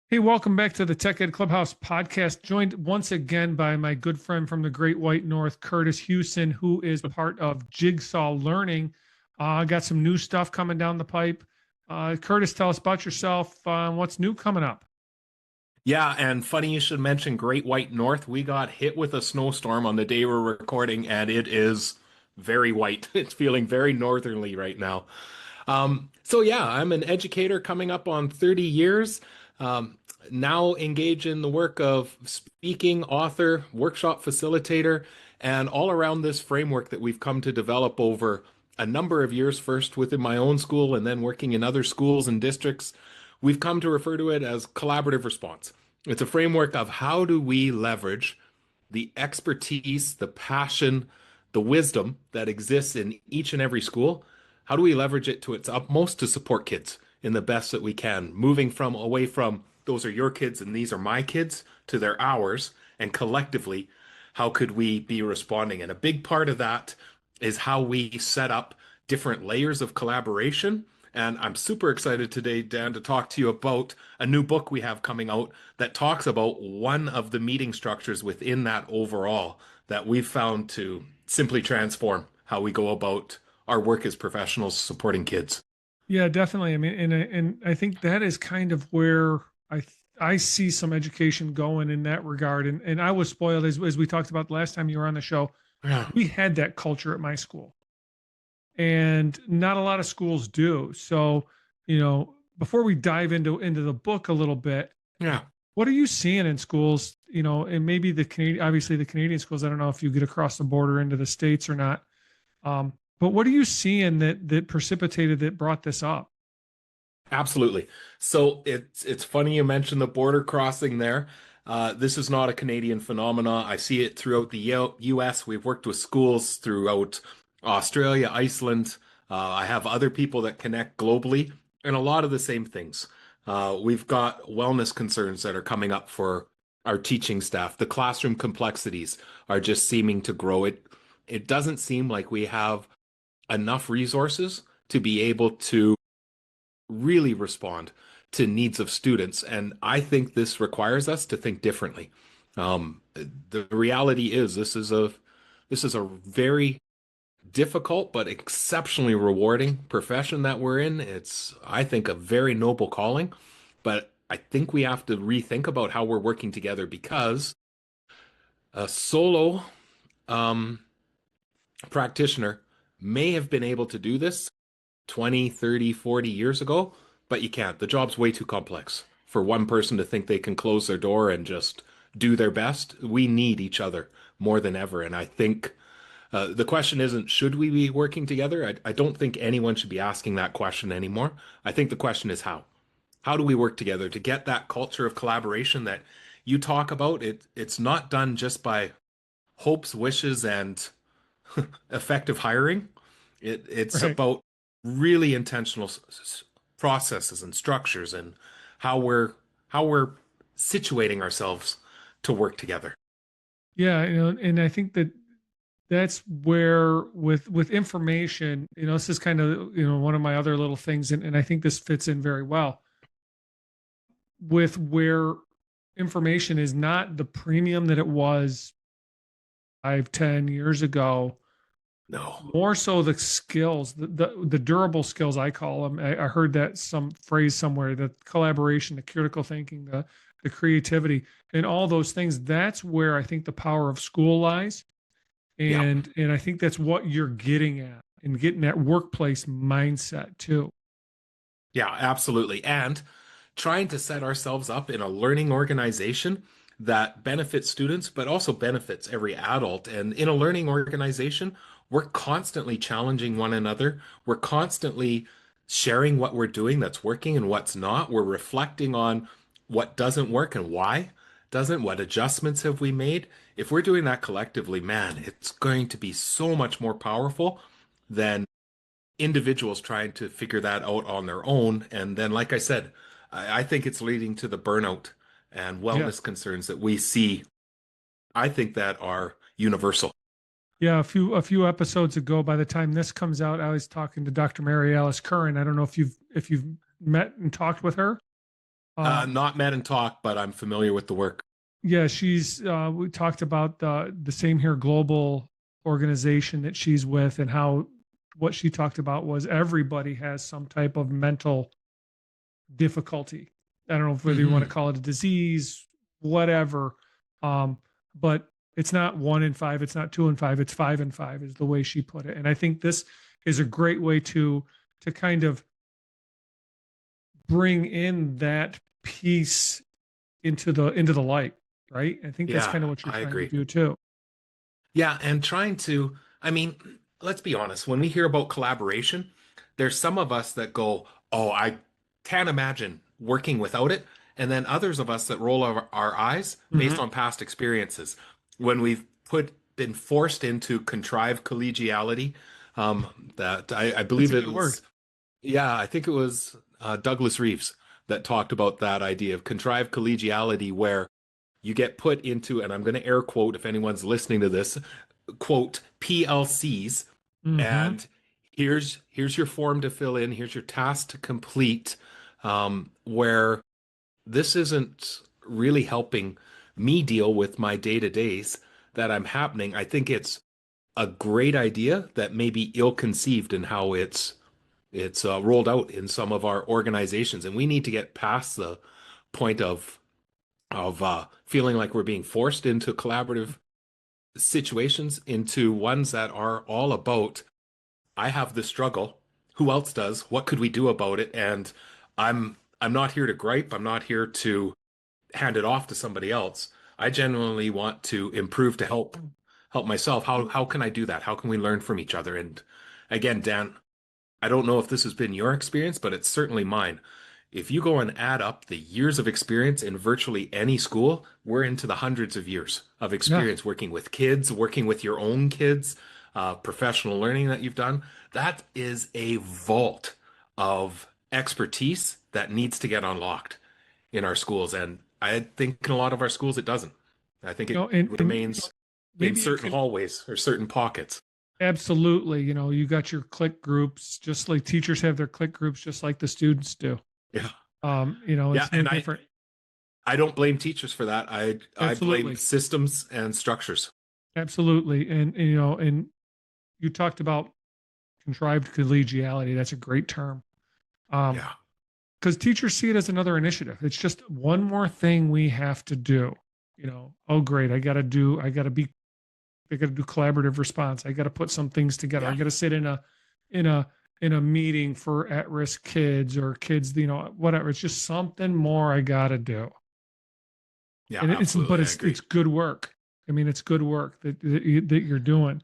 Hey, welcome back to the TechEd Clubhouse podcast, joined once again by my good friend from the Great White North, Kurtis Hewson, who is part of Jigsaw Learning. Got some new stuff coming down the pipe. Kurtis, tell us about yourself. What's new coming up? Yeah, and funny you should mention Great White North. We got hit with a snowstorm on the day we're recording, and it is very white. It's feeling very northerly right now. So yeah, I'm an educator coming up on 30 years. Um, Now engage in the work of speaking, author, workshop facilitator, and all around this framework that we've come to develop over a number of years, first within my own school and then working in other schools and districts. We've come to refer to it as collaborative response. It's a framework of how do we leverage the expertise, the passion, the wisdom that exists in each and every school. How do we leverage it to its utmost to support kids in the best that we can, moving from away from those are your kids and these are my kids to they're ours, and collectively, how could we be responding? And a big part of that is how we set up different layers of collaboration. And I'm super excited today, Dan, to talk to you about a new book we have coming out that talks about one of the meeting structures within that overall that we've found to simply transform how we go about our work as professionals supporting kids. Yeah, definitely. I mean, and I think that is kind of where I see some education going in that regard. And I was spoiled as we talked about last time you were on the show. Yeah, We had that culture at my school, and not a lot of schools do. So, before we dive into the book a little bit, yeah. what are you seeing in schools? And maybe the Canadian, obviously the Canadian schools. I don't know if you get across the border into the states or not. But what are you seeing that precipitated that brought this up? Absolutely. So it's funny you mentioned the border crossing there. This is not a Canadian phenomena. I see it throughout the US. We've worked with schools throughout Australia, Iceland. I have other people that connect globally, and a lot of the same things. We've got wellness concerns that are coming up for our teaching staff. The classroom complexities are just seeming to grow. It doesn't seem like we have enough resources to be able to really respond to needs of students. And I think this requires us to think differently. The reality is this is a very difficult but exceptionally rewarding profession that we're in. It's, I think, a very noble calling, but I think we have to rethink about how we're working together because a solo um, practitioner may have been able to do this 20, 30, 40 years ago, but you can't. The job's way too complex for one person to think they can close their door and just do their best. We need each other more than ever. And I think the question isn't, should we be working together? I don't think anyone should be asking that question anymore. I think the question is how. How do we work together to get that culture of collaboration that you talk about? It's not done just by hopes, wishes, and effective hiring. It's Right. about really intentional processes and structures and how we're how we're situating ourselves to work together. Yeah, and I think that's where with information, this is kind of, one of my other little things, and I think this fits in very well with where information is not the premium that it was 5, 10 years ago. No. More so the skills, the durable skills I call them. I heard that some phrase somewhere, the collaboration, the critical thinking, the creativity, and all those things. That's where I think the power of school lies, Yeah. and I think that's what you're getting at and getting that workplace mindset too. Yeah, absolutely. And trying to set ourselves up in a learning organization that benefits students, but also benefits every adult. And in a learning organization, we're constantly challenging one another. We're constantly sharing what we're doing that's working and what's not. We're reflecting on what doesn't work and why doesn't, what adjustments have we made. If we're doing that collectively, man, it's going to be so much more powerful than individuals trying to figure that out on their own. And then, like I said, I think it's leading to the burnout and Yeah. wellness concerns that we see, I think that are universal. Yeah, a few episodes ago, by the time this comes out, I was talking to Dr. Mary Alice Curran. I don't know if you've met and talked with her. Not met and talked, but I'm familiar with the work. Yeah, she's we talked about the Same Here Global organization that she's with, and how what she talked about was everybody has some type of mental difficulty. I don't know whether you want to Hmm. call it a disease, whatever. Um, but it's not 1 in 5, it's not 2 in 5, it's 5 in 5 is the way she put it. And I think this is a great way to kind of bring in that piece into the light, right? I think that's Yeah, kind of what you're I trying to agree. do too. Yeah, and trying to, I mean, let's be honest, when we hear about collaboration, there's some of us that go, oh, I can't imagine working without it. And then others of us that roll our eyes based Mm-hmm. on past experiences. When we've been forced into contrived collegiality, that I That's believe a it good word. was, yeah, I think it was Douglas Reeves that talked about that idea of contrived collegiality where you get put into, and I'm going to air quote if anyone's listening to this, quote PLCs, Mm-hmm. and here's your form to fill in, here's your task to complete, where this isn't really helping me deal with my day-to-days that I'm happening. I think it's a great idea that may be ill-conceived in how it's rolled out in some of our organizations, and we need to get past the point of feeling like we're being forced into collaborative situations into ones that are all about I have this struggle. Who else does? What could we do about it? And I'm not here to gripe. I'm not here to hand it off to somebody else. I genuinely want to improve to help myself. How can I do that? How can we learn from each other? And again, Dan, I don't know if this has been your experience, but it's certainly mine. If you go and add up the years of experience in virtually any school, we're into the hundreds of years of Yeah. experience working with kids, working with your own kids, professional learning that you've done. That is a vault of expertise that needs to get unlocked in our schools. And I think in a lot of our schools, it doesn't. I think You it know, and remains in maybe you certain can hallways or certain pockets. absolutely, you got your click groups, just like teachers have their click groups, just like the students do. Yeah. Yeah. It's no And different. I don't blame teachers for that. I blame Absolutely. systems and structures. Absolutely. And you talked about contrived collegiality. That's a great term. Um, Yeah. because teachers see it as another initiative. It's just one more thing we have to do. Oh great, I gotta do collaborative response. I gotta put some things together. I Yeah. gotta sit in a in a meeting for at-risk kids or kids, whatever. It's just something more I gotta do. Yeah, And but absolutely. I it's agree. good work. I mean, it's good work that you're doing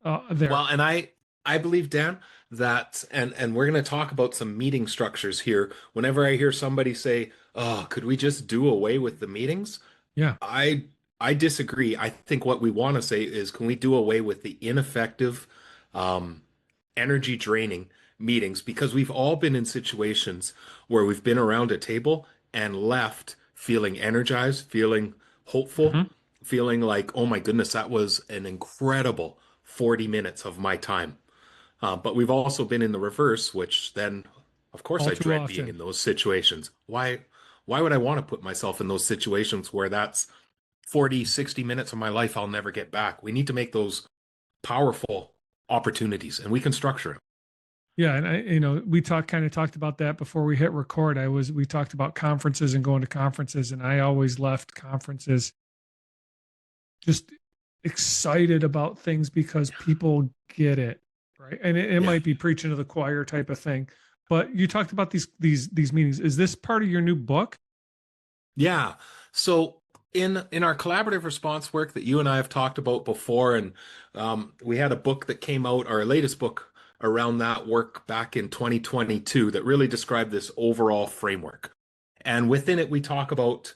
there. Well, and I believe, Dan, that and we're going to talk about some meeting structures here. Whenever I hear somebody say, "Oh, could we just do away with the meetings?" Yeah. I I disagree. I think what we want to say is, can we do away with the ineffective, um, energy draining meetings? Because we've all been in situations where we've been around a table and left feeling energized, feeling hopeful, Mhm. feeling like, oh my goodness, that was an incredible 40 minutes of my time. But we've also been in the reverse, which then, of course, All I too dread being often. in those situations. Why would I want to put myself in those situations where that's 40, 60 minutes of my life I'll never get back? We need to make those powerful opportunities and we can structure it. Yeah, and we kind of talked about that before we hit record. We talked about conferences and going to conferences, and I always left conferences just excited about things because people get it, right? And it Yeah. might be preaching to the choir type of thing. But you talked about these meetings. Is this part of your new book? Yeah. So in our collaborative response work that you and I have talked about before, and we had a book that came out, our latest book around that work back in 2022 that really described this overall framework. And within it, we talk about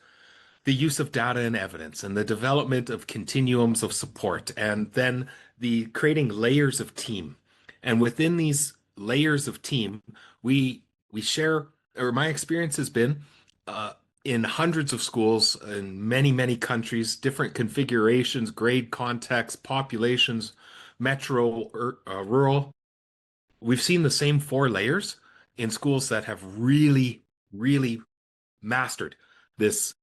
the use of data and evidence and the development of continuums of support, and then the creating layers of team. And within these layers of team, we share, or my experience has been uh, in hundreds of schools in many countries, different configurations, grade contexts, populations, metro or rural. We've seen the same four layers in schools that have really mastered this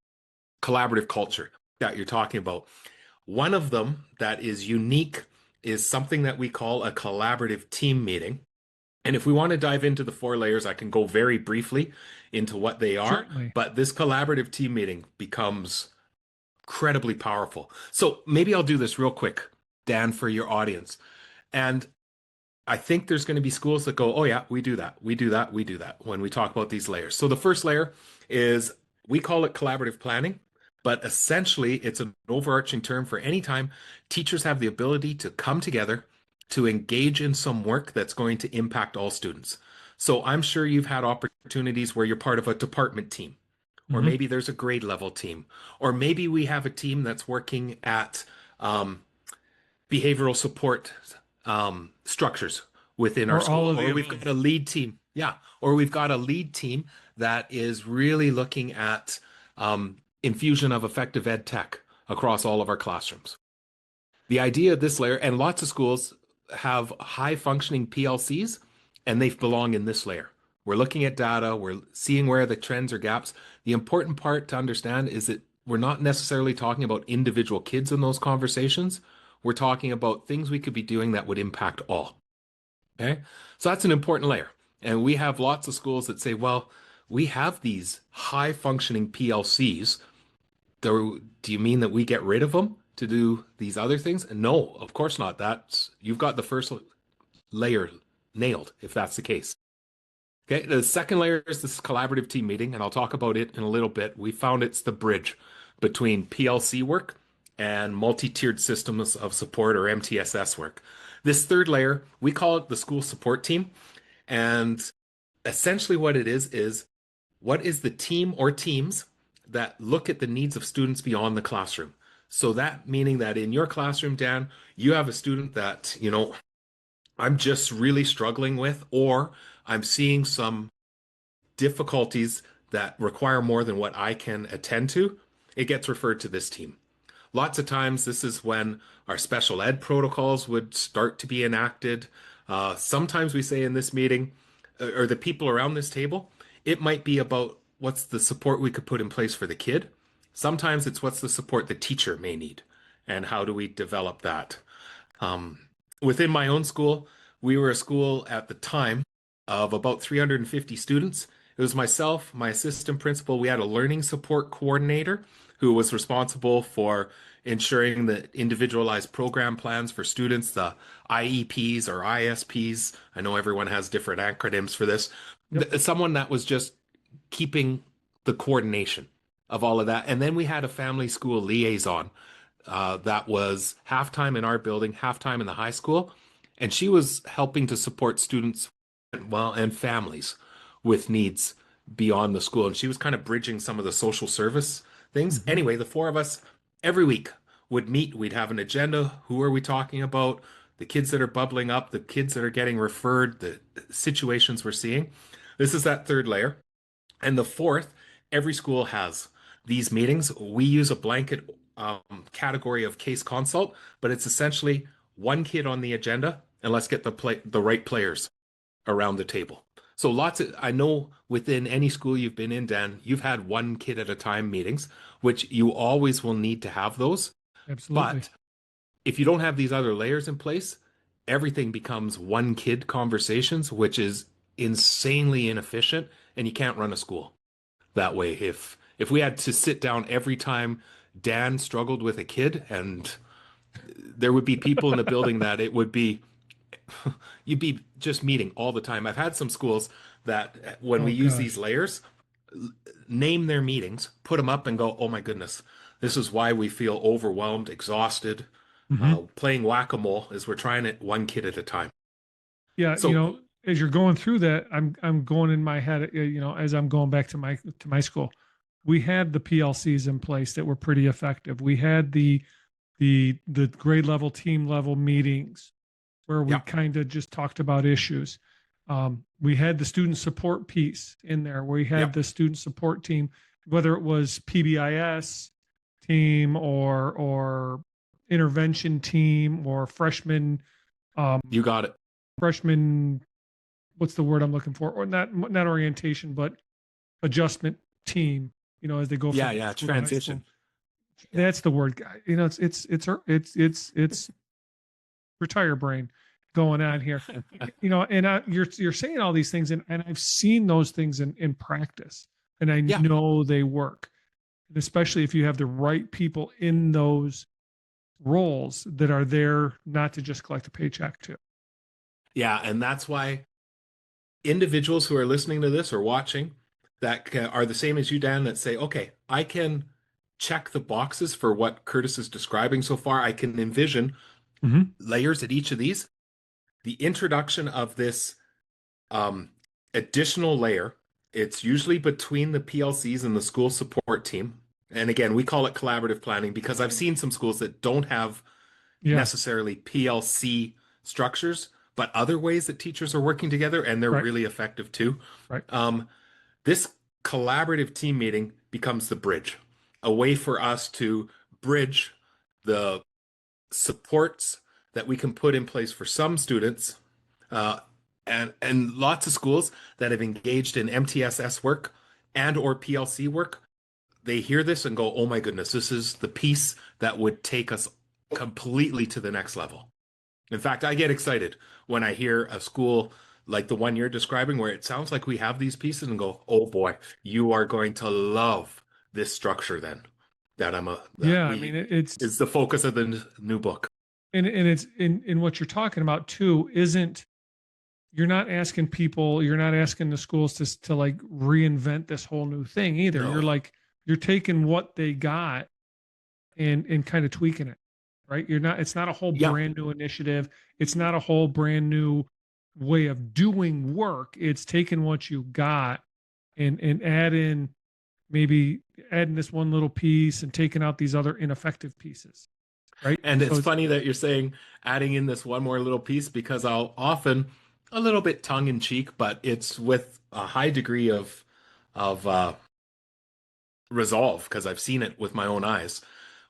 collaborative culture that you're talking about. One of them that is unique is something that we call a collaborative team meeting. And if we want to dive into the 4 layers, I can go very briefly into what they are. Certainly. But this collaborative team meeting becomes incredibly powerful. So maybe I'll do this real quick, Dan, for your audience. And I think there's going to be schools that go, oh, yeah, we do that. We do that. We do that when we talk about these layers. So the first layer is we call it collaborative planning, but essentially it's an overarching term for any time teachers have the ability to come together to engage in some work that's going to impact all students. So I'm sure you've had opportunities where you're part of a department team, or Mm-hmm. maybe there's a grade level team, or maybe we have a team that's working at behavioral support structures within our Or all school, of the or we've got above. a lead team. Yeah, or we've got a lead team that is really looking at infusion of effective ed tech across all of our classrooms. The idea of this layer, and lots of schools have high functioning PLCs, and they belong in this layer. We're looking at data, we're seeing where the trends or gaps. The important part to understand is that we're not necessarily talking about individual kids in those conversations. We're talking about things we could be doing that would impact all. Okay. So that's an important layer. And we have lots of schools that say, well, we have these high functioning PLCs. Do you mean that we get rid of them to do these other things? No, of course not. You've got the first layer nailed if that's the case. Okay, the second layer is this collaborative team meeting, and I'll talk about it in a little bit. We found it's the bridge between PLC work and multi-tiered systems of support or MTSS work. This third layer, we call it the school support team. And essentially what it is what is the team or teams that look at the needs of students beyond the classroom? So that meaning that in your classroom, Dan, you have a student that, I'm just really struggling with, or I'm seeing some difficulties that require more than what I can attend to, it gets referred to this team. Lots of times, this is when our special ed protocols would start to be enacted. Sometimes we say in this meeting, or the people around this table, it might be about what's the support we could put in place for the kid. Sometimes it's what's the support the teacher may need, and how do we develop that. Um, Within my own school, we were a school at the time of about 350 students. It was myself, my assistant principal. We had a learning support coordinator who was responsible for ensuring that individualized program plans for students, the IEPs or ISPs. I know everyone has different acronyms for this. Yep. Someone that was just keeping the coordination of all of that. And then we had a family school liaison that was half-time in our building, half-time in the high school. And she was helping to support students, well, and families with needs beyond the school. And she was kind of bridging some of the social service things. Mm-hmm. Anyway, the 4 of us every week would meet. We'd have an agenda. Who are we talking about? The kids that are bubbling up, the kids that are getting referred, the situations we're seeing. This is that third layer. And the fourth, every school has these meetings. We use a blanket category of case consult, but it's essentially one kid on the agenda, and let's get the right players around the table. So I know within any school you've been in, Dan, you've had one kid at a time meetings, which you always will need to have those. Absolutely. But if you don't have these other layers in place, everything becomes one kid conversations, which is insanely inefficient, and you can't run a school that way. If we had to sit down every time Dan struggled with a kid, and there would be people in the building that it would be you'd be just meeting all the time. I've had some schools that when we Oh use these gosh. layers, name their meetings, put them up and go, oh my goodness, this is why we feel overwhelmed, exhausted. Mm-hmm. Playing whack-a-mole is we're trying it one kid at a time. Yeah, So, as you're going through that, I'm going in my head, as I'm going back to my school. We had the PLCs in place that were pretty effective. We had the grade level, team level meetings where we yeah, kind of just talked about issues. We had the student support piece in there where we yeah, had the student support team, whether it was PBIS team or intervention team or you got it. freshman, what's the word I'm looking for? Or not orientation, but adjustment team, as they go Yeah, from middle yeah, school to high school. transition. Yeah. That's the word. It's retire brain going on here. And you're saying all these things, and I've seen those things in practice, and I Yeah. know they work, and especially if you have the right people in those roles that are there not to just collect a paycheck too. Yeah, and that's why individuals who are listening to this or watching are the same as you, Dan, that say, okay, I can check the boxes for what Kurtis is describing so far. I can envision Mm-hmm. layers at each of these. The introduction of this um, additional layer, it's usually between the PLCs and the school support team. And again, we call it collaborative planning because I've seen some schools that don't have Yes. necessarily PLC structures, but other ways that teachers are working together, and they're Right. really effective too. Right. This collaborative team meeting becomes the bridge, a way for us to bridge the supports that we can put in place for some students, uh, and lots of schools that have engaged in MTSS work and or PLC work. They hear this and go, "Oh my goodness, this is the piece that would take us completely to the next level." In fact, I get excited when I hear a school like the one you're describing, where it sounds like we have these pieces and go, "Oh boy, you are going to love this structure then." That Yeah. I mean, we it's is the focus of the new book. and it's in what you're talking about too. Isn't you're not asking the schools to like reinvent this whole new thing either. No. You're taking what they got and kind of tweaking it, right? It's not a whole Yeah. brand new initiative. It's not a whole brand new way of doing work. It's taking what you got and maybe adding this one little piece and taking out these other ineffective pieces, right? And So it's it's funny that you're saying adding in this one more little piece because I'll often a little bit tongue in cheek, but it's with a high degree of resolve because I've seen it with my own eyes.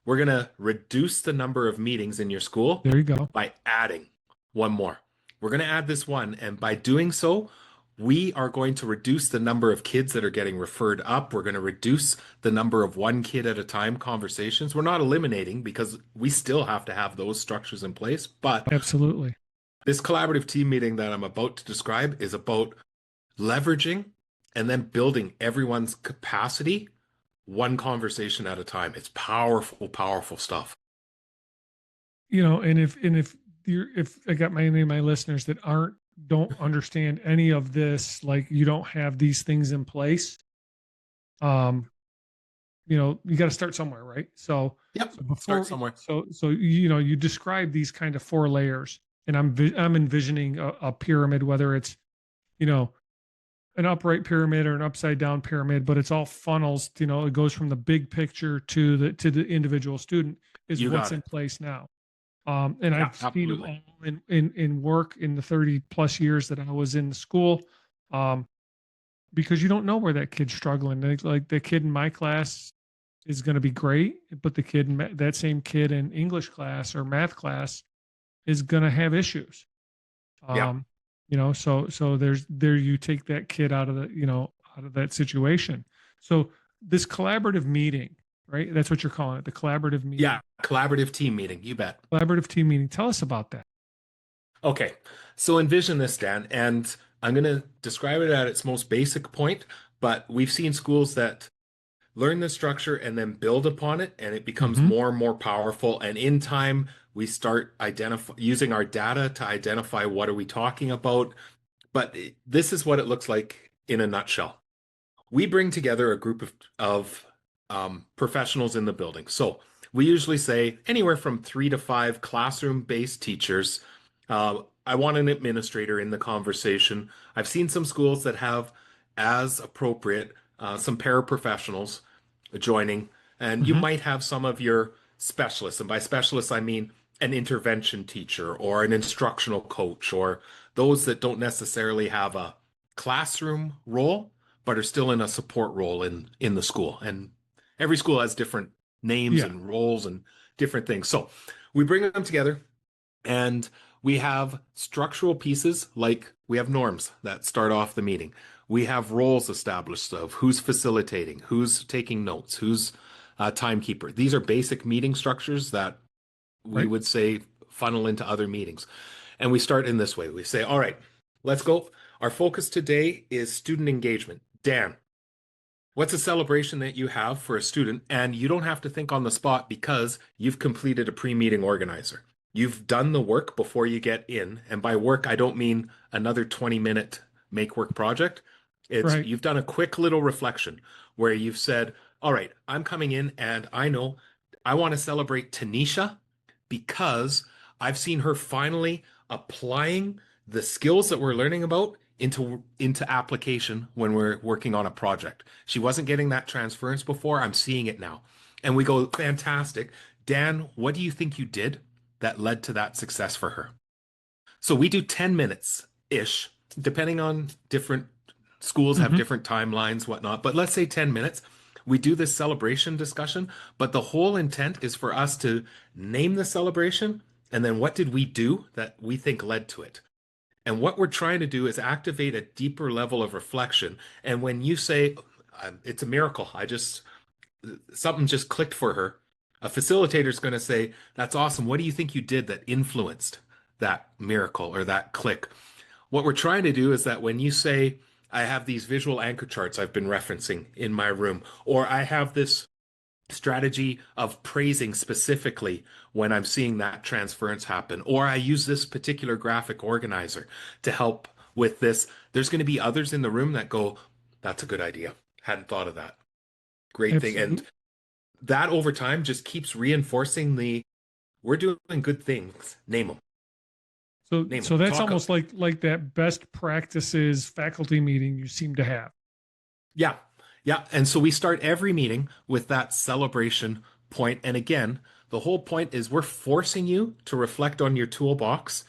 We're going to reduce the number of meetings in your school there you go. by adding one more. We're going to add this one. And by doing so, we are going to reduce the number of kids that are getting referred up. We're going to reduce the number of one kid at a time conversations. We're not eliminating because we still have to have those structures in place. But Absolutely. this collaborative team meeting that I'm about to describe is about leveraging and then building everyone's capacity one conversation at a time. It's powerful, powerful stuff. And if if I got any of my listeners that don't understand any of this, like you don't have these things in place, um, you got to start somewhere, right? So, Yep. so Start before, somewhere. so you describe these kind of four layers, and I'm envisioning a pyramid, whether it's you know an upright pyramid or an upside down pyramid, but it's all funnels. It goes from the big picture to the individual student is You what's got in it. place now. And Yeah, I've seen them absolutely. all in work in the 30 plus years that I was in the school. Um, because you don't know where that kid's struggling. Like the kid in my class is going to be great, but that same kid in English class or math class is going to have issues. Yeah. Um, so you take that kid out of out of that situation. So this collaborative meeting, right? That's what you're calling it, the collaborative Yeah. meeting, Collaborative team meeting. You bet. collaborative team meeting. Tell us about that. Okay. So envision this, Dan, and I'm going to describe it at its most basic point, but we've seen schools that learn the structure and then build upon it, and it becomes Mm-hmm. more and more powerful. And in time, we start using our data to identify what are we talking about. But this is what it looks like in a nutshell. We bring together a group of professionals in the building. So we usually say anywhere from 3 to 5 classroom-based teachers. I want an administrator in the conversation. I've seen some schools that have, as appropriate, some paraprofessionals joining, and you Mm-hmm. might have some of your specialists. And by specialists, I mean an intervention teacher or an instructional coach, or those that don't necessarily have a classroom role but are still in a support role in the school. And every school has different names Yeah. and roles and different things. So we bring them together and we have structural pieces like we have norms that start off the meeting. We have roles established of who's facilitating, who's taking notes, who's timekeeper. These are basic meeting structures that we Right. would say funnel into other meetings. And we start in this way. We say, all right, let's go. Our focus today is student engagement. Dan, what's a celebration that you have for a student? And you don't have to think on the spot because you've completed a pre-meeting organizer. You've done the work before you get in. And by work, I don't mean another 20-minute make work project. It's Right. you've done a quick little reflection where you've said, all right, I'm coming in and I know I want to celebrate Tanisha because I've seen her finally applying the skills that we're learning about into application when we're working on a project. She wasn't getting that transference before. I'm seeing it now. And we go, fantastic. Dan, what do you think you did that led to that success for her? So we do 10 minutes ish, depending on different schools have Hmm. different timelines, whatnot. But let's say 10 minutes. We do this celebration discussion, but the whole intent is for us to name the celebration and then what did we do that we think led to it? And what we're trying to do is activate a deeper level of reflection. And when you say, it's a miracle, something just clicked for her, a facilitator is going to say, that's awesome. What do you think you did that influenced that miracle or that click? What we're trying to do is that when you say, I have these visual anchor charts I've been referencing in my room, or I have this strategy of praising specifically when I'm seeing that transference happen, or I use this particular graphic organizer to help with this. There's going to be others in the room that go, that's a good idea. Hadn't thought of that. Great thing. And Absolutely. that over time just keeps reinforcing we're doing good things. Name them. So Name them. so that's Talk. almost like that best practices faculty meeting you seem to have. Yeah. Yeah. And so we start every meeting with that celebration point. And again, the whole point is we're forcing you to reflect on your toolbox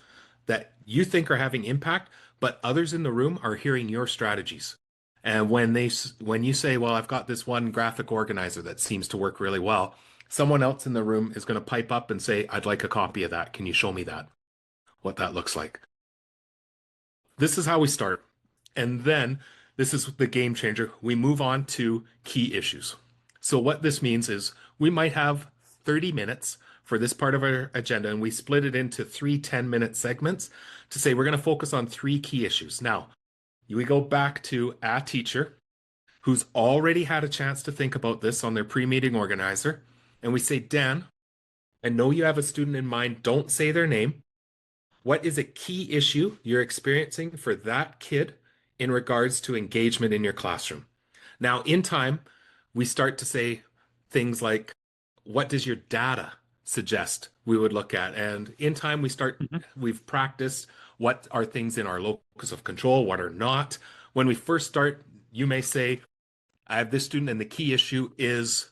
that you think are having impact, but others in the room are hearing your strategies. And when you say, well, I've got this one graphic organizer that seems to work really well, someone else in the room is going to pipe up and say, I'd like a copy of that. Can you show me that? What that looks like? This is how we start. And then this is the game changer. We move on to key issues. So what this means is we might have 30 minutes for this part of our agenda, and we split it into three 10-minute segments to say we're going to focus on three key issues. Now, we go back to a teacher who's already had a chance to think about this on their pre-meeting organizer, and we say, Dan, I know you have a student in mind. Don't say their name. What is a key issue you're experiencing for that kid in regards to engagement in your classroom? Now, in time, we start to say things like, what does your data suggest we would look at? And in time, Mhm. we've practiced what are things in our locus of control, what are not. When we first start, you may say, I have this student, and the key issue is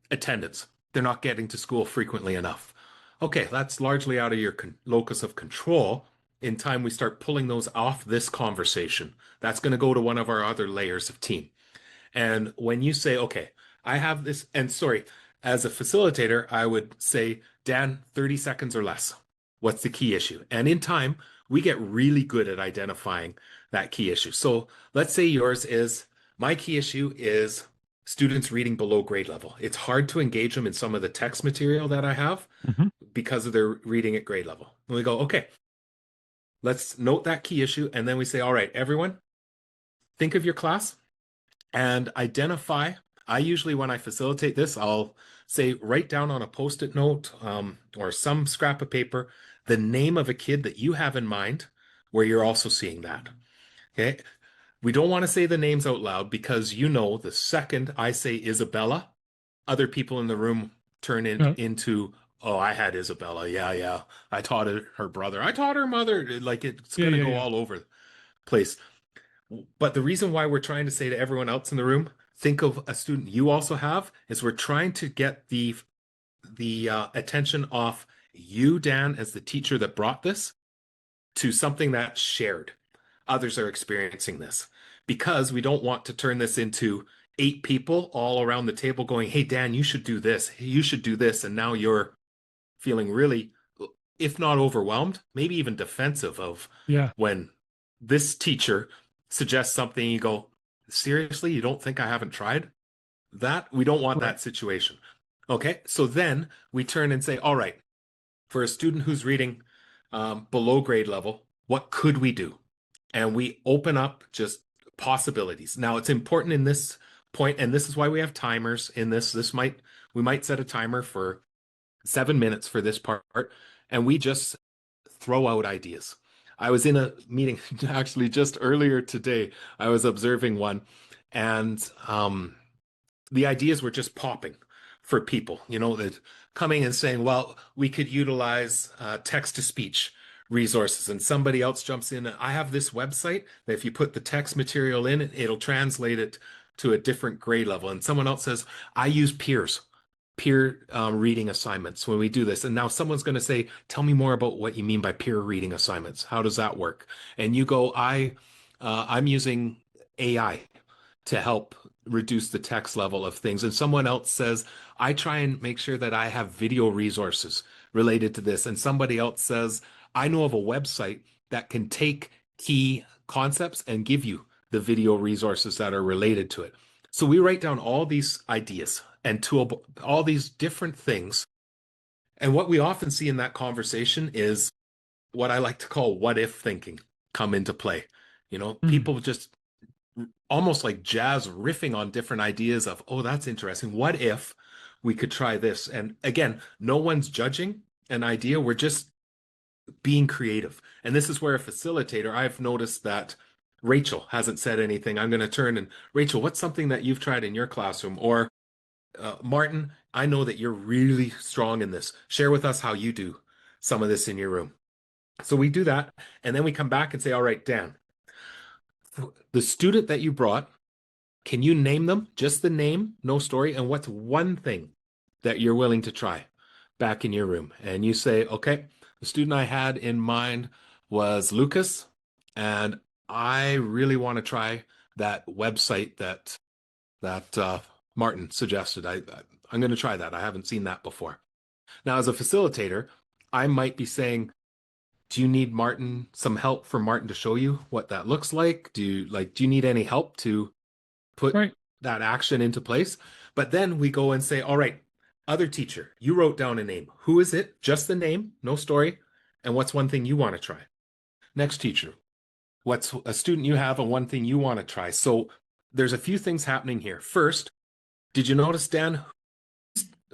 attendance. They're not getting to school frequently enough. Okay, that's largely out of your locus of control. In time, we start pulling those off this conversation. That's going to go to one of our other layers of team. And when you say, okay, I have this, and sorry, as a facilitator, I would say, Dan, 30 seconds or less. What's the key issue? And in time, we get really good at identifying that key issue. So let's say yours is my key issue is students reading below grade level. It's hard to engage them in some of the text material that I have Mhm. because of their reading at grade level. And we go, okay, let's note that key issue. And then we say, all right, everyone, think of your class and identify. I usually, when I facilitate this, I'll say, write down on a post-it note or some scrap of paper the name of a kid that you have in mind where you're also seeing that. Okay. We don't want to say the names out loud because the second I say Isabella, other people in the room turn Yeah. into, oh, I had Isabella. Yeah, yeah. I taught her brother. I taught her mother. Like it's Yeah. going to Yeah. go Yeah. all over the place. But the reason why we're trying to say to everyone else in the room, think of a student you also have, is we're trying to get the attention off you, Dan, as the teacher that brought this, to something that's shared. Others are experiencing this because we don't want to turn this into eight people all around the table going, hey, Dan, you should do this. Hey, you should do this. And now you're feeling really, if not overwhelmed, maybe even defensive of Yeah. when this teacher suggests something, you go, seriously, you don't think I haven't tried that? We don't want Right. that situation. Okay, so then we turn and say, all right, for a student who's reading below grade level, what could we do? And we open up just possibilities. Now, it's important in this point, and this is why we have timers in this. We might set a timer for 7 minutes for this part, and we just throw out ideas. I was in a meeting actually just earlier today. I was observing one, and the ideas were just popping for people, that coming and saying, well, we could utilize text to speech resources. And somebody else jumps in. I have this website that if you put the text material in, it'll translate it to a different grade level. And someone else says, I use peer reading assignments when we do this. And now someone's going to say, tell me more about what you mean by peer reading assignments. How does that work? And you go, I'm using AI to help reduce the text level of things. And someone else says, I try and make sure that I have video resources related to this. And somebody else says, I know of a website that can take key concepts and give you the video resources that are related to it. So we write down all these ideas and all these different things. And what we often see in that conversation is what I like to call what if thinking come into play. Mm. People just almost like jazz riffing on different ideas of, oh, that's interesting. What if we could try this? And again, no one's judging an idea. We're just being creative. And this is where a facilitator, I've noticed that Rachel hasn't said anything. I'm going to turn and Rachel, what's something that you've tried in your classroom? Or Martin, I know that you're really strong in this. Share with us how you do some of this in your room. So we do that. And then we come back and say, all right, Dan, the student that you brought, can you name them? Just the name, no story. And what's one thing that you're willing to try back in your room? And you say, okay, the student I had in mind was Lucas, and I really want to try that website that Martin suggested. I'm going to try that. I haven't seen that before. Now, as a facilitator, I might be saying, do you need some help for Martin to show you what that looks like? Do you need any help to put Right. that action into place? But then we go and say, all right, other teacher, you wrote down a name. Who is it? Just the name, no story. And what's one thing you want to try? Next teacher, what's a student you have and one thing you want to try? So there's a few things happening here. First, did you notice, Dan,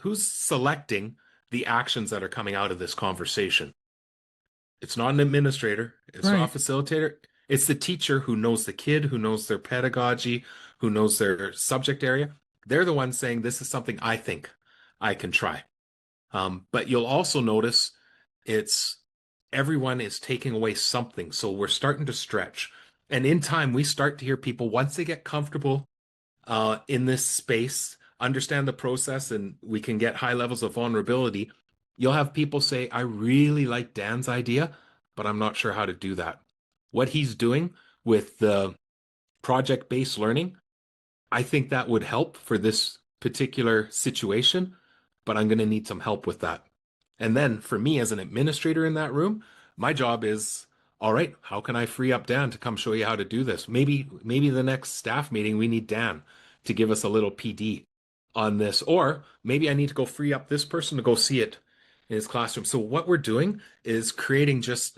who's selecting the actions that are coming out of this conversation? It's not an administrator. It's not Right. a facilitator. It's the teacher who knows the kid, who knows their pedagogy, who knows their subject area. They're the ones saying, this is something I think I can try. But you'll also notice it's everyone is taking away something. So we're starting to stretch. And in time, we start to hear people, once they get comfortable in this space, understand the process, and we can get high levels of vulnerability, you'll have people say, I really like Dan's idea, but I'm not sure how to do that. What he's doing with the project-based learning, I think that would help for this particular situation, but I'm going to need some help with that. And then for me as an administrator in that room, my job is, all right, how can I free up Dan to come show you how to do this? Maybe the next staff meeting we need Dan to give us a little PD on this, or maybe I need to go free up this person to go see it in his classroom. So what we're doing is creating just,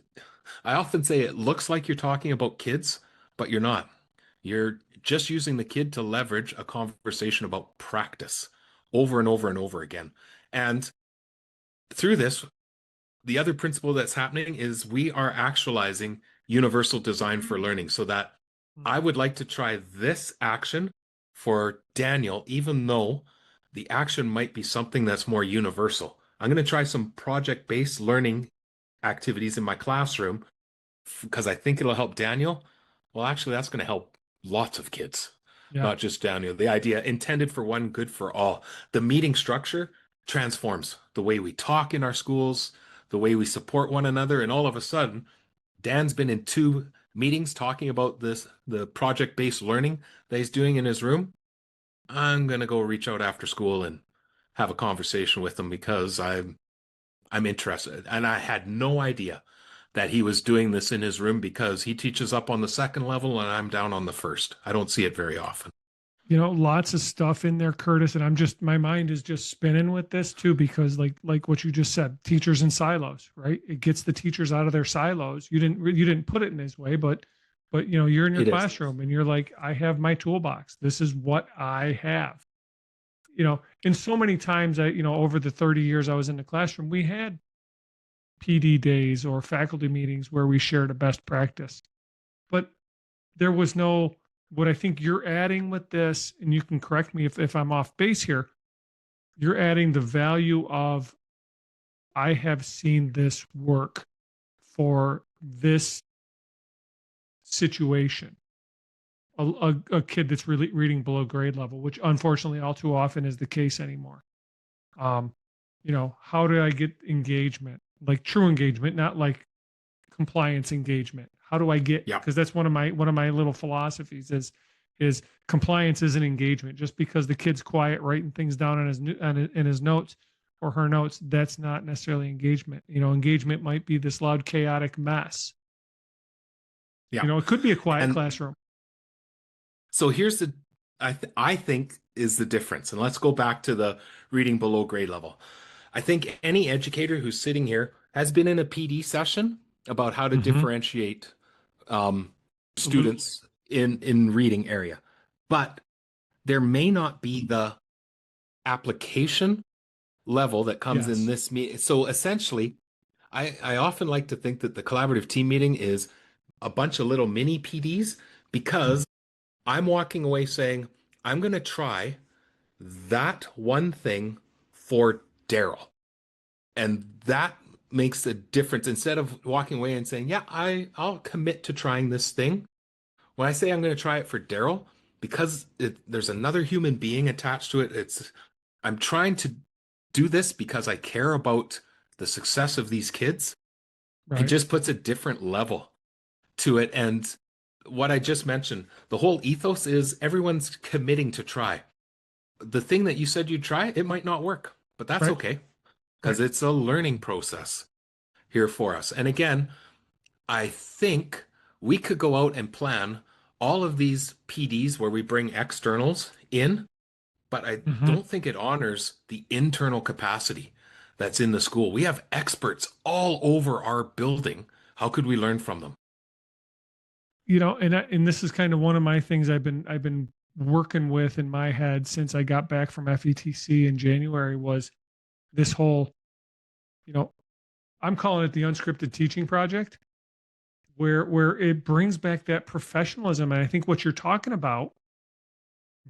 I often say it looks like you're talking about kids, but you're not. You're just using the kid to leverage a conversation about practice over and over and over again. And through this, the other principle that's happening is we are actualizing universal design for learning, so that I would like to try this action for Daniel, even though the action might be something that's more universal. I'm going to try some project-based learning activities in my classroom because I think it'll help Daniel. Well, actually, that's going to help lots of kids, Yeah. not just Daniel. The idea intended for one, good for all. The meeting structure transforms the way we talk in our schools, the way we support one another, and all of a sudden, Dan's been in 2 meetings talking about the project-based learning that he's doing in his room. I'm going to go reach out after school and have a conversation with him because I'm interested. And I had no idea that he was doing this in his room because he teaches up on the second level and I'm down on the first. I don't see it very often. Lots of stuff in there, Curtis, and my mind is just spinning with this too, because like what you just said, teachers in silos, right? It gets the teachers out of their silos. You didn't put it in this way, but you're in your It is. classroom and you're like, I have my toolbox. This is what I have. And so many times over the 30 years I was in the classroom, we had PD days or faculty meetings where we shared a best practice. But there was no, what I think you're adding with this, and you can correct me if I'm off base here, you're adding the value of, I have seen this work for this situation. A kid that's really reading below grade level, which unfortunately all too often is the case anymore. How do I get engagement? Like true engagement, not like compliance engagement. How do I get, Yeah. because that's one of my little philosophies is compliance isn't engagement. Just because the kid's quiet writing things down in his notes or her notes, that's not necessarily engagement. Engagement might be this loud chaotic mess. Yeah. It could be a quiet And classroom. so here's I think is the difference. And let's go back to the reading below grade level. I think any educator who's sitting here has been in a PD session about how to Mm-hmm. differentiate Absolutely. students in reading area, but there may not be the application level that comes in Yes. this meeting. So essentially, I often like to think that the collaborative team meeting is a bunch of little mini PDs because I'm walking away saying, I'm going to try that one thing for Daryl. And that makes a difference. Instead of walking away and saying, yeah, I'll commit to trying this thing. When I say I'm going to try it for Daryl, because there's another human being attached to it, I'm trying to do this because I care about the success of these kids. It Right. just puts a different level to it. And what I just mentioned, the whole ethos is everyone's committing to try. The thing that you said you'd try, it might not work, but that's Right. okay because Right. it's a learning process here for us. And again, I think we could go out and plan all of these PDs where we bring externals in, but I Mm-hmm. don't think it honors the internal capacity that's in the school. We have experts all over our building. How could we learn from them? And this is kind of one of my things I've been working with in my head since I got back from FETC in January was this whole, you know, I'm calling it the unscripted teaching project, where it brings back that professionalism. And I think what you're talking about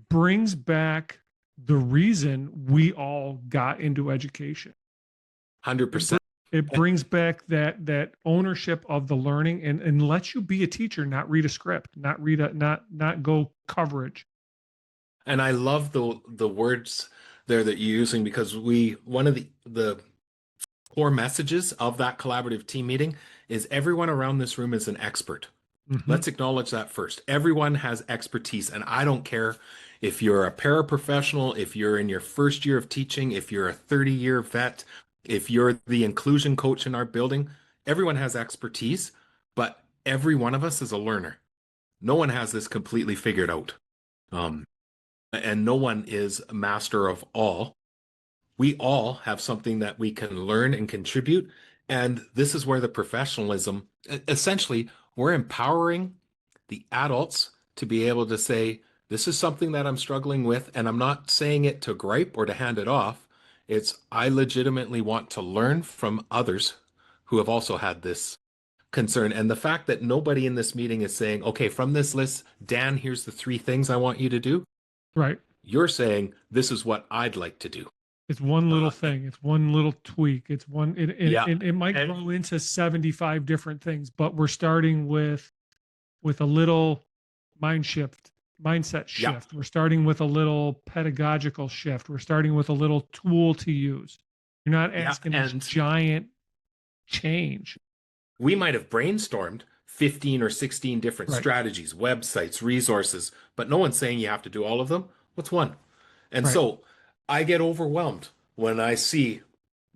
brings back the reason we all got into education. It, br- 100%. it brings back that ownership of the learning and lets you be a teacher, not read a script, not read a not go coverage. And I love the words there that you're using because we one of the core messages of that collaborative team meeting is everyone around this room is an expert. Mm-hmm. Let's acknowledge that first. Everyone has expertise, and I don't care if you're a paraprofessional, if you're in your first year of teaching, if you're a 30-year vet, if you're the inclusion coach in our building, everyone has expertise, but every one of us is a learner. No one has this completely figured out. Um, and no one is a master of all. We all have something that we can learn and contribute. And this is where the professionalism, essentially, we're empowering the adults to be able to say, this is something that I'm struggling with. And I'm not saying it to gripe or to hand it off. It's, I legitimately want to learn from others who have also had this concern. And the fact that nobody in this meeting is saying, okay, from this list, Dan, here's the three things I want you to do. Right. You're saying, this is what I'd like to do. It's one little Uh, thing. It's one little tweak. It's one. yeah. It might And grow into 75 different things, but we're starting with a little mindset yeah, shift. We're starting with a little pedagogical shift. We're starting with a little tool to use. You're not yeah. asking this And giant change. we might have brainstormed 15 or 16 different Right. strategies, websites, resources, but no one's saying you have to do all of them. What's one? And Right. so I get overwhelmed when I see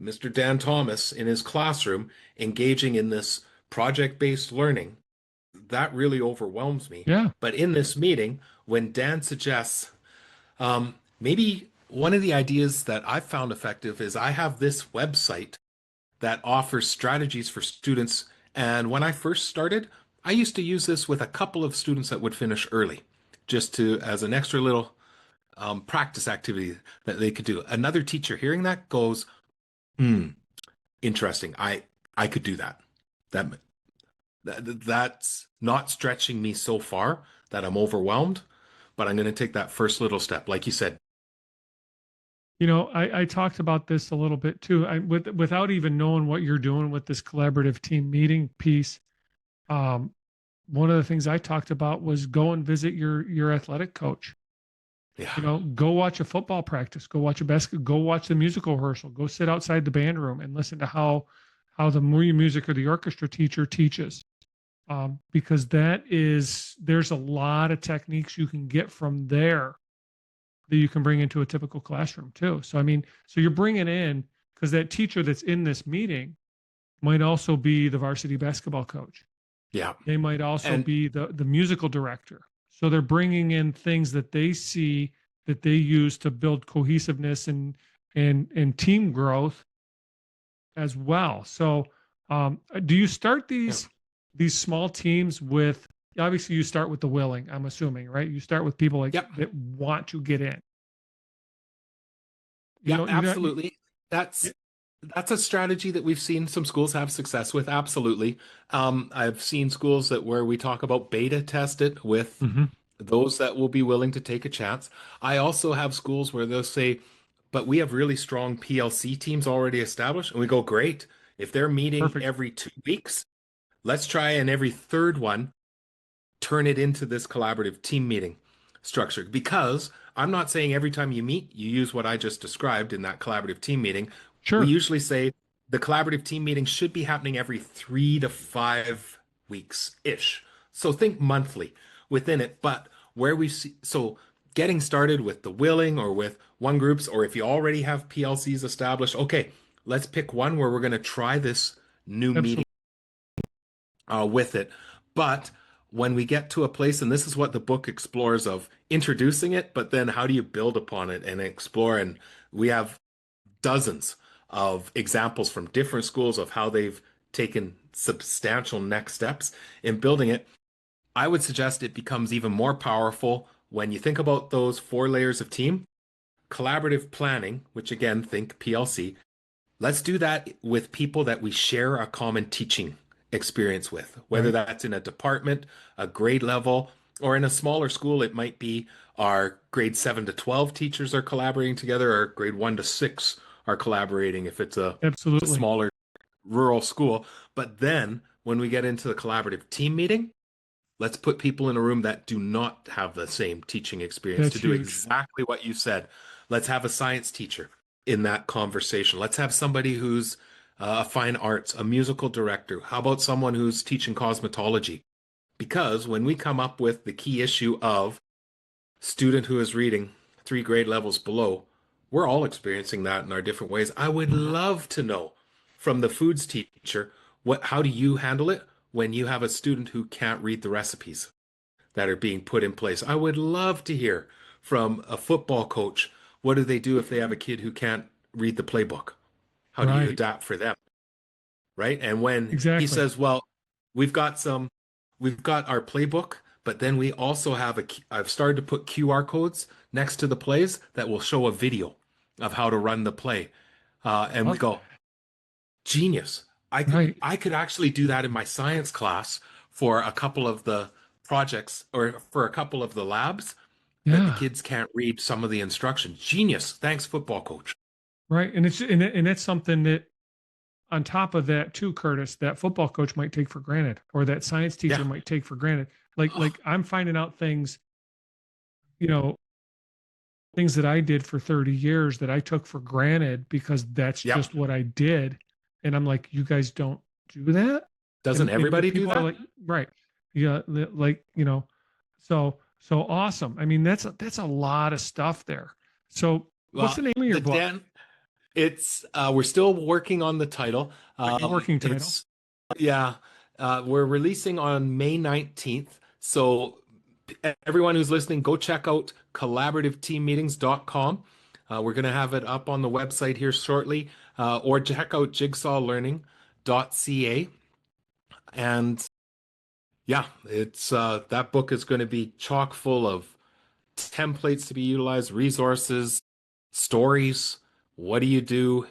Mr. Dan Thomas in his classroom engaging in this project-based learning, that really overwhelms me. Yeah. But in this meeting, when Dan suggests, maybe one of the ideas that I've found effective is I have this website that offers strategies for students. And when I first started, I used to use this with a couple of students that would finish early, just to as an extra little practice activity that they could do. Another teacher hearing that goes, "Hmm, interesting. I could do that. That, that's not stretching me so far that I'm overwhelmed, but I'm going to take that first little step, like you said." I talked about this a little bit too. Without even knowing what you're doing with this collaborative team meeting piece, um, one of the things I talked about was go and visit your athletic coach. Yeah, Go watch a football practice, go watch a basketball, go watch the musical rehearsal, go sit outside the band room and listen to how the music or the orchestra teacher teaches. Because there's a lot of techniques you can get from there that you can bring into a typical classroom too. So I mean, so you're bringing in, because that teacher that's in this meeting might also be the varsity basketball coach. yeah, They might also and be the musical director. So they're bringing in things that they see that they use to build cohesiveness and team growth as well. So do you start yeah, these small teams with, obviously you start with the willing, I'm assuming, right? You start with people like yep. that want to get in. You Yeah, don't you don't absolutely. That's a strategy that we've seen some schools have success with. Absolutely. I've seen schools that where we talk about beta test it with Mhm. those that will be willing to take a chance. I also have schools where they'll say, but we have really strong PLC teams already established. And we go, great. If they're meeting Perfect. every 2 weeks, let's try and every third one turn it into this collaborative team meeting structure. Because I'm not saying every time you meet, you use what I just described in that collaborative team meeting. We Sure. usually say the collaborative team meeting should be happening every 3 to 5 weeks ish. So think monthly within it. But where we see, so getting started with the willing or with one groups, or if you already have PLCs established, okay, let's pick one where we're going to try this new meeting Absolutely. with it. But when we get to a place, and this is what the book explores of introducing it, but then how do you build upon it and explore? And we have dozens of examples from different schools of how they've taken substantial next steps in building it. I would suggest it becomes even more powerful when you think about those 4 layers of team, collaborative planning, which again, think PLC. Let's do that with people that we share a common teaching experience with, whether Right. that's in a department, a grade level, or in a smaller school, it might be our grade 7 to 12 teachers are collaborating together, or grade 1 to 6 are collaborating if it's a Absolutely. smaller rural school. But then when we get into the collaborative team meeting, let's put people in a room that do not have the same teaching experience That's to do huge. exactly what you said. Let's have a science teacher in that conversation. Let's have somebody who's a fine arts, a musical director. How about someone who's teaching cosmetology? Because when we come up with the key issue of student who is reading 3 grade levels below, we're all experiencing that in our different ways. I would love to know from the foods teacher, how do you handle it when you have a student who can't read the recipes that are being put in place? I would love to hear from a football coach. What do they do if they have a kid who can't read the playbook? How do you Right. adapt for them? Right. And when he Exactly. says, well, we've got some, we've got our playbook, but then we also have I've started to put QR codes next to the plays that will show a video of how to run the play. And we Love go, that. genius. Right. I could actually do that in my science class for a couple of the projects or for a couple of the labs that the Yeah. kids can't read some of the instructions. Genius. Thanks, football coach. Right. And it's something that on top of that too, Curtis, that football coach might take for granted, or that science teacher Yeah. might take for granted. Like Oh, like I'm finding out things, you know, things that I did for 30 years that I took for granted because that's yep. just what I did. And I'm like, you guys don't do that? Doesn't And the everybody do people are that? like, right. Yeah, like, so awesome. I mean, that's a lot of stuff there. So what's Well, the name of your the book? Dan, it's we're still working on the title. Your working title? It's yeah. We're releasing on May 19th. So everyone who's listening, go check out collaborativeteammeetings.com. We're going to have it up on the website here shortly, or check out jigsawlearning.ca. And yeah, it's that book is going to be chock full of templates to be utilized, resources, stories. What do you do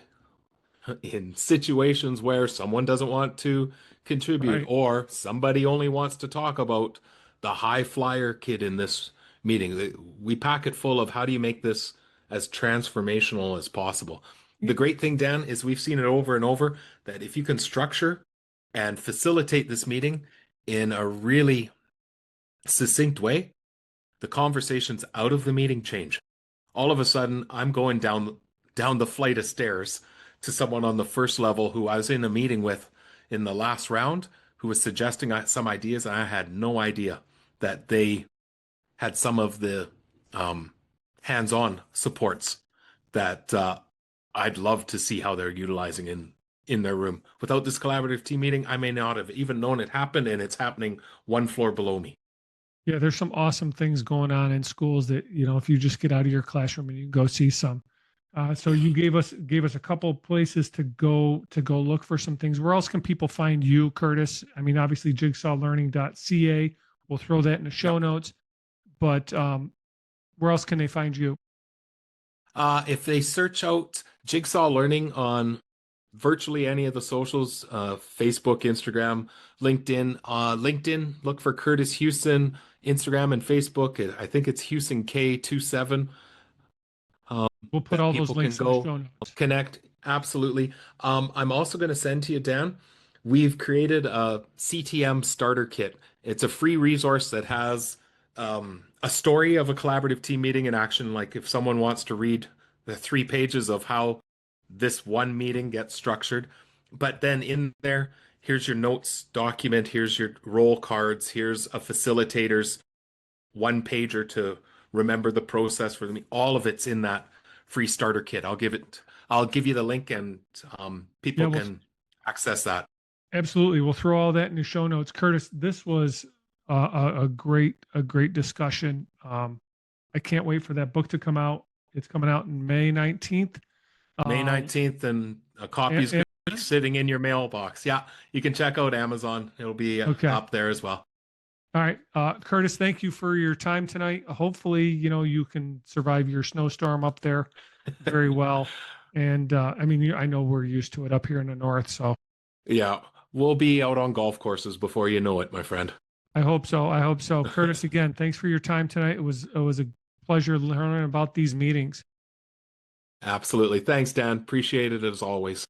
in situations where someone doesn't want to contribute Right. or somebody only wants to talk about the high flyer kid in this meeting? We pack it full of how do you make this as transformational as possible. The great thing, Dan, is we've seen it over and over that if you can structure and facilitate this meeting in a really succinct way, the conversations out of the meeting change. All of a sudden, I'm going down the flight of stairs to someone on the first level who I was in a meeting with in the last round who was suggesting some ideas, and I had no idea that they had some of the um, hands-on supports that I'd love to see how they're utilizing in their room. Without this collaborative team meeting, I may not have even known it happened, and it's happening one floor below me. Yeah, there's some awesome things going on in schools that, if you just get out of your classroom and you go see some. So you gave us a couple places to go look for some things. Where else can people find you, Kurtis? I mean, obviously jigsawlearning.ca. We'll throw that in the show Yep. notes. But where else can they find you? If they search out Jigsaw Learning on virtually any of the socials, Facebook, Instagram, LinkedIn. LinkedIn, look for Kurtis Hewson. Instagram and Facebook, I think it's Hewson K27. We'll put That all those people can links in the go show notes. connect. Absolutely. I'm also going to send to you, Dan. We've created a CTM starter kit. It's a free resource that has a story of a collaborative team meeting in action. Like if someone wants to read the 3 pages of how this one meeting gets structured, but then in there, here's your notes document, here's your roll cards, here's a facilitator's one pager to remember the process for me. All of it's in that free starter kit. I'll give you the link and Yeah, people well, can access that. absolutely. We'll throw all that in the show notes. Kurtis, this was a great discussion. I can't wait for that book to come out. It's coming out in May 19th. May Um, 19th, and a copy is and, going to be sitting in your mailbox. Yeah, you can check out Amazon. It'll be okay. up there as well. All right. Kurtis, thank you for your time tonight. Hopefully, you can survive your snowstorm up there very well. And I mean, I know we're used to it up here in the north, so Yeah, we'll be out on golf courses before you know it, my friend. I hope so. I hope so. Kurtis, again, thanks for your time tonight. It was a pleasure learning about these meetings. Absolutely. Thanks, Dan. Appreciate it as always.